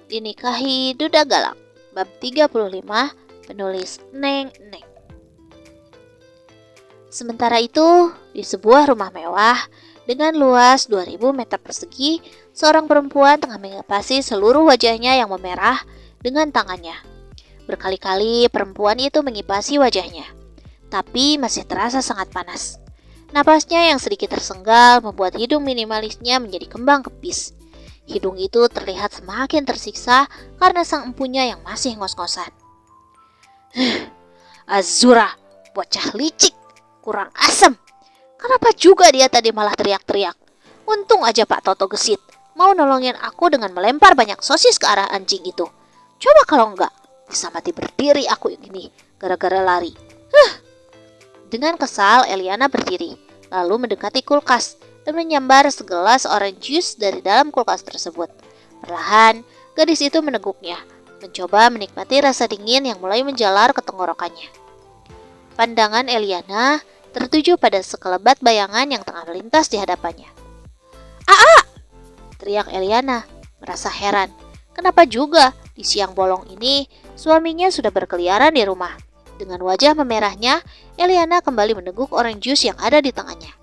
Dinikahi Duda Galak. Bab 35, penulis Neng Neng. Sementara itu, di sebuah rumah mewah dengan luas 2000 meter persegi, seorang perempuan tengah mengepasi seluruh wajahnya yang memerah dengan tangannya. Berkali-kali perempuan itu mengipasi wajahnya, tapi masih terasa sangat panas. Napasnya yang sedikit tersenggal membuat hidung minimalisnya menjadi kembang kepis. Hidung itu terlihat semakin tersiksa karena sang empunya yang masih ngos-ngosan. Azura, bocah licik, kurang asem. Kenapa juga dia tadi malah teriak-teriak? Untung aja Pak Toto gesit, mau nolongin aku dengan melempar banyak sosis ke arah anjing itu. Coba kalau enggak, bisa mati berdiri aku ini gara-gara lari. Dengan kesal, Eliana berdiri, lalu mendekati kulkas dan menyambar segelas orange juice dari dalam kulkas tersebut. Perlahan, gadis itu meneguknya, mencoba menikmati rasa dingin yang mulai menjalar ke tenggorokannya. Pandangan Eliana tertuju pada sekelebat bayangan yang tengah melintas di hadapannya. "Aa!" teriak Eliana, merasa heran. Kenapa juga di siang bolong ini suaminya sudah berkeliaran di rumah? Dengan wajah memerahnya, Eliana kembali meneguk orange juice yang ada di tangannya.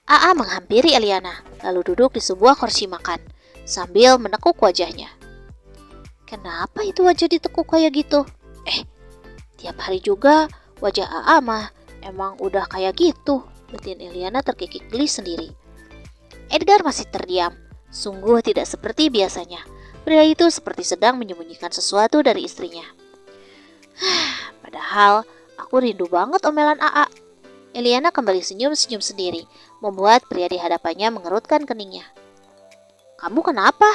Aa menghampiri Eliana, lalu duduk di sebuah kursi makan, sambil menekuk wajahnya. Kenapa itu wajah ditekuk kayak gitu? Tiap hari juga wajah Aa mah emang udah kayak gitu, batin Eliana terkikik geli sendiri. Edgar masih terdiam, sungguh tidak seperti biasanya. Pria itu seperti sedang menyembunyikan sesuatu dari istrinya. Padahal aku rindu banget omelan Aa. Eliana kembali senyum-senyum sendiri, membuat pria di hadapannya mengerutkan keningnya. "Kamu kenapa?"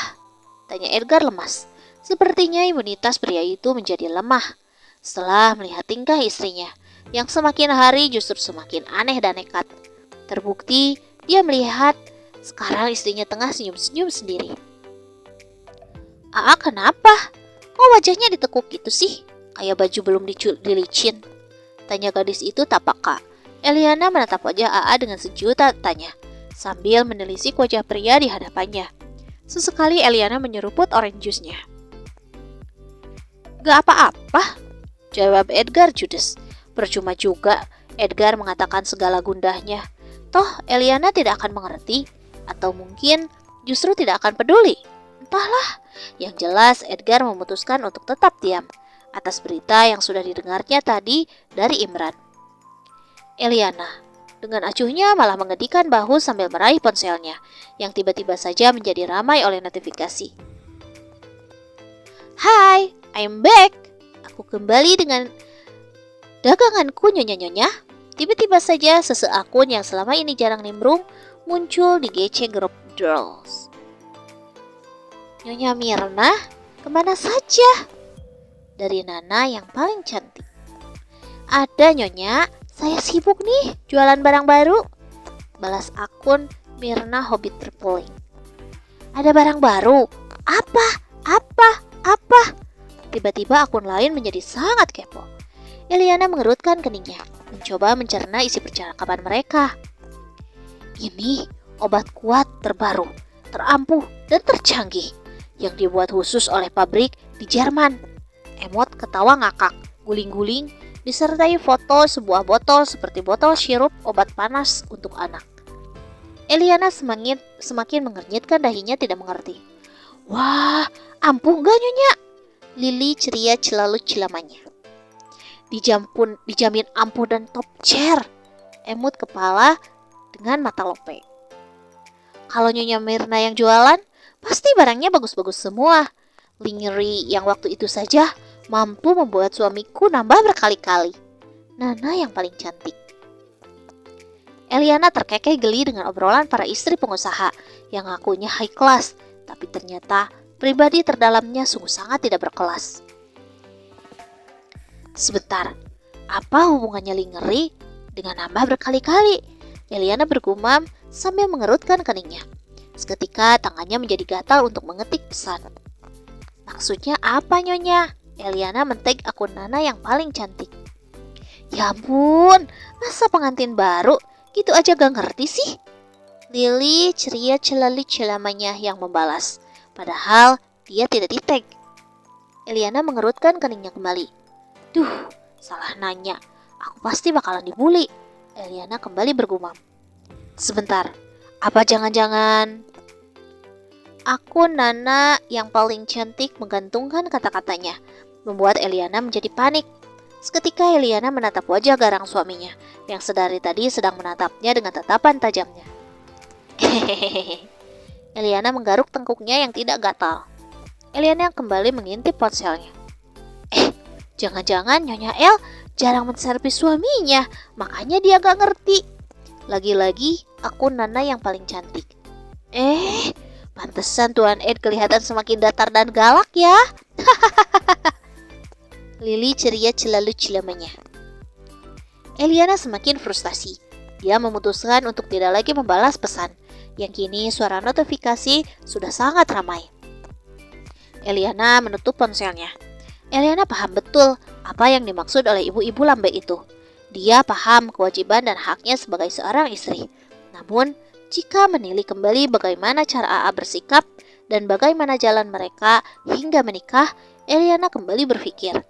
tanya Edgar lemas. Sepertinya imunitas pria itu menjadi lemah setelah melihat tingkah istrinya, yang semakin hari justru semakin aneh dan nekat. Terbukti dia melihat sekarang istrinya tengah senyum-senyum sendiri. "Aa kenapa? Kok wajahnya ditekuk gitu sih? Kayak baju belum dilicin," tanya gadis itu tak peka. Eliana menatap wajah Aa dengan sejuta tanya, sambil menelisik wajah pria di hadapannya. Sesekali Eliana menyeruput orange juice-nya. "Gak apa-apa," jawab Edgar judes. Percuma juga Edgar mengatakan segala gundahnya. Toh Eliana tidak akan mengerti, atau mungkin justru tidak akan peduli. Entahlah, yang jelas Edgar memutuskan untuk tetap diam atas berita yang sudah didengarnya tadi dari Imran. Eliana dengan acuhnya malah mengedikan bahu sambil meraih ponselnya, yang tiba-tiba saja menjadi ramai oleh notifikasi. "Hai, I'm back. Aku kembali dengan daganganku nyonya-nyonya." Tiba-tiba saja seseakun yang selama ini jarang nimbrung muncul di GC Group Girls. "Nyonya Mirna, kemana saja?" dari Nana yang paling cantik. "Ada nyonya, saya sibuk nih jualan barang baru," balas akun Mirna Hobbit Terpuling. "Ada barang baru? Apa? Tiba-tiba akun lain menjadi sangat kepo. Eliana mengerutkan keningnya, mencoba mencerna isi percakapan mereka. "Ini obat kuat terbaru, terampuh dan tercanggih yang dibuat khusus oleh pabrik di Jerman." Emot ketawa ngakak, guling-guling, disertai foto sebuah botol seperti botol sirup obat panas untuk anak. Eliana semakin mengernyitkan dahinya tidak mengerti. "Wah, ampuh gak nyonya?" Lili ceria selalu celamanya. Dijamin ampuh dan top chair," emut kepala dengan mata lope. "Kalau Nyonya Mirna yang jualan, pasti barangnya bagus-bagus semua. Lingerie yang waktu itu saja mampu membuat suamiku nambah berkali-kali. Nana yang paling cantik." Eliana terkekeh geli dengan obrolan para istri pengusaha yang ngakunya high class, tapi ternyata pribadi terdalamnya sungguh sangat tidak berkelas. "Sebentar, apa hubungannya lingerie dengan nambah berkali-kali?" Eliana bergumam sambil mengerutkan keningnya. Seketika tangannya menjadi gatal untuk mengetik pesan. "Maksudnya apa nyonya?" Eliana men-tag akun Nana yang paling cantik. "Ya ampun, masa pengantin baru gitu aja gak ngerti sih?" Lili ceria celamanya yang membalas. Padahal dia tidak di-tag. Eliana mengerutkan keningnya kembali. Duh, salah nanya. Aku pasti bakalan dibully. Eliana kembali bergumam. Sebentar, apa jangan-jangan akun Nana yang paling cantik menggantungkan kata-katanya, membuat Eliana menjadi panik. Seketika Eliana menatap wajah garang suaminya yang sedari tadi sedang menatapnya dengan tatapan tajamnya. Hehehe. Eliana menggaruk tengkuknya yang tidak gatal. Eliana kembali mengintip ponselnya. Jangan-jangan Nyonya El jarang menservis suaminya, makanya dia gak ngerti. Lagi-lagi akun Nana yang paling cantik. Pantesan Tuan Ed kelihatan semakin datar dan galak ya. Lily ceria celalu-celamanya. Eliana semakin frustasi. Dia memutuskan untuk tidak lagi membalas pesan, yang kini suara notifikasi sudah sangat ramai. Eliana menutup ponselnya. Eliana paham betul apa yang dimaksud oleh ibu-ibu lambe itu. Dia paham kewajiban dan haknya sebagai seorang istri. Namun, jika menilik kembali bagaimana cara AA bersikap dan bagaimana jalan mereka hingga menikah, Eliana kembali berpikir,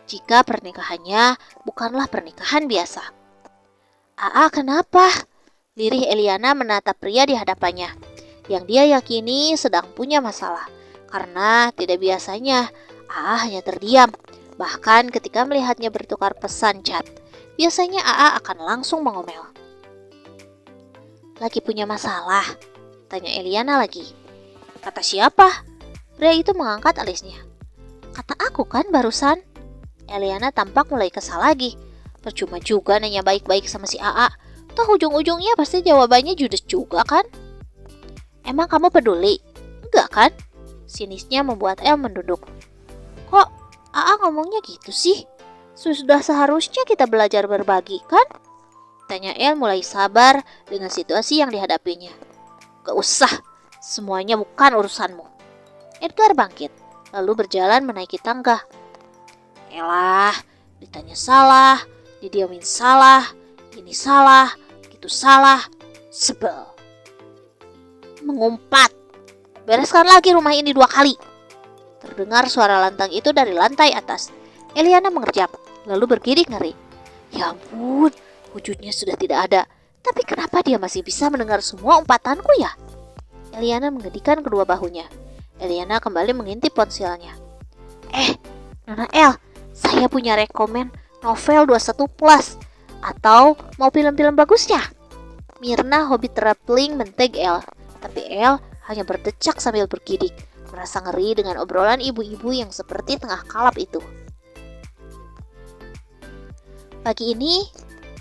jika pernikahannya bukanlah pernikahan biasa. AA kenapa? Lirih Eliana menatap pria di hadapannya, yang dia yakini sedang punya masalah. Karena tidak biasanya AA hanya terdiam, bahkan ketika melihatnya bertukar pesan chat, biasanya AA akan langsung mengomel. Lagi punya masalah? Tanya Eliana lagi. Kata siapa? Pria itu mengangkat alisnya. Kata aku kan barusan. Eliana tampak mulai kesal lagi. Percuma juga nanya baik-baik sama si AA. Toh ujung-ujungnya pasti jawabannya judes juga kan? Emang kamu peduli? Enggak kan? Sinisnya membuat El menduduk. Kok AA ngomongnya gitu sih? Sudah seharusnya kita belajar berbagi kan? Tanya El mulai sabar dengan situasi yang dihadapinya. Gak usah, semuanya bukan urusanmu. Edgar bangkit, lalu berjalan menaiki tangga. Elah, ditanya salah, didiamin salah, ini salah, itu salah, sebel. Mengumpat, bereskan lagi rumah ini 2 kali. Terdengar suara lantang itu dari lantai atas. Eliana mengerjap, lalu bergidik ngeri. Ya ampun, wujudnya sudah tidak ada. Tapi kenapa dia masih bisa mendengar semua umpatanku ya? Eliana menggedikan kedua bahunya. Eliana kembali mengintip ponselnya. Nona El, saya punya rekomen novel 21 plus. Atau mau film-film bagusnya? Mirna hobi traveling menteg El. Tapi El hanya berdecak sambil bergidik, merasa ngeri dengan obrolan ibu-ibu yang seperti tengah kalap itu. Pagi ini,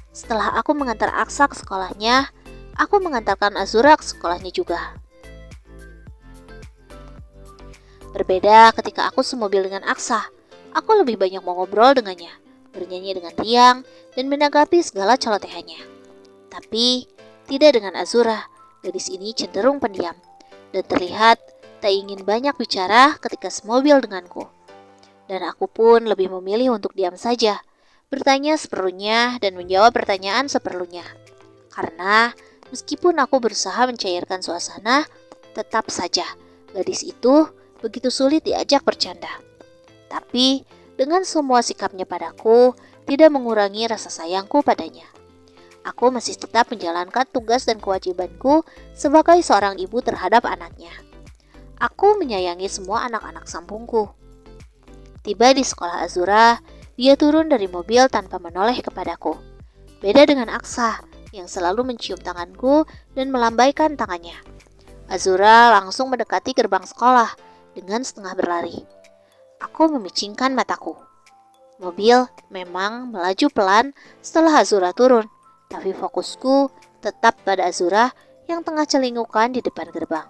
setelah aku mengantar Aksa ke sekolahnya, aku mengantarkan Azura ke sekolahnya juga. Berbeda ketika aku semobil dengan Aksa, aku lebih banyak mengobrol dengannya, bernyanyi dengan riang, dan menanggapi segala celotehannya. Tapi, tidak dengan Azura, gadis ini cenderung pendiam, dan terlihat tak ingin banyak bicara ketika semobil denganku. Dan aku pun lebih memilih untuk diam saja, bertanya seperlunya dan menjawab pertanyaan seperlunya. Karena meskipun aku berusaha mencairkan suasana, tetap saja gadis itu begitu sulit diajak bercanda. Tapi dengan semua sikapnya padaku, tidak mengurangi rasa sayangku padanya. Aku masih tetap menjalankan tugas dan kewajibanku sebagai seorang ibu terhadap anaknya. Aku menyayangi semua anak-anak sambungku. Tiba di sekolah Azura, dia turun dari mobil tanpa menoleh kepadaku. Beda dengan Aksa yang selalu mencium tanganku dan melambaikan tangannya. Azura langsung mendekati gerbang sekolah dengan setengah berlari. Aku memicingkan mataku. Mobil memang melaju pelan setelah Azura turun, tapi fokusku tetap pada Azura yang tengah celingukan di depan gerbang.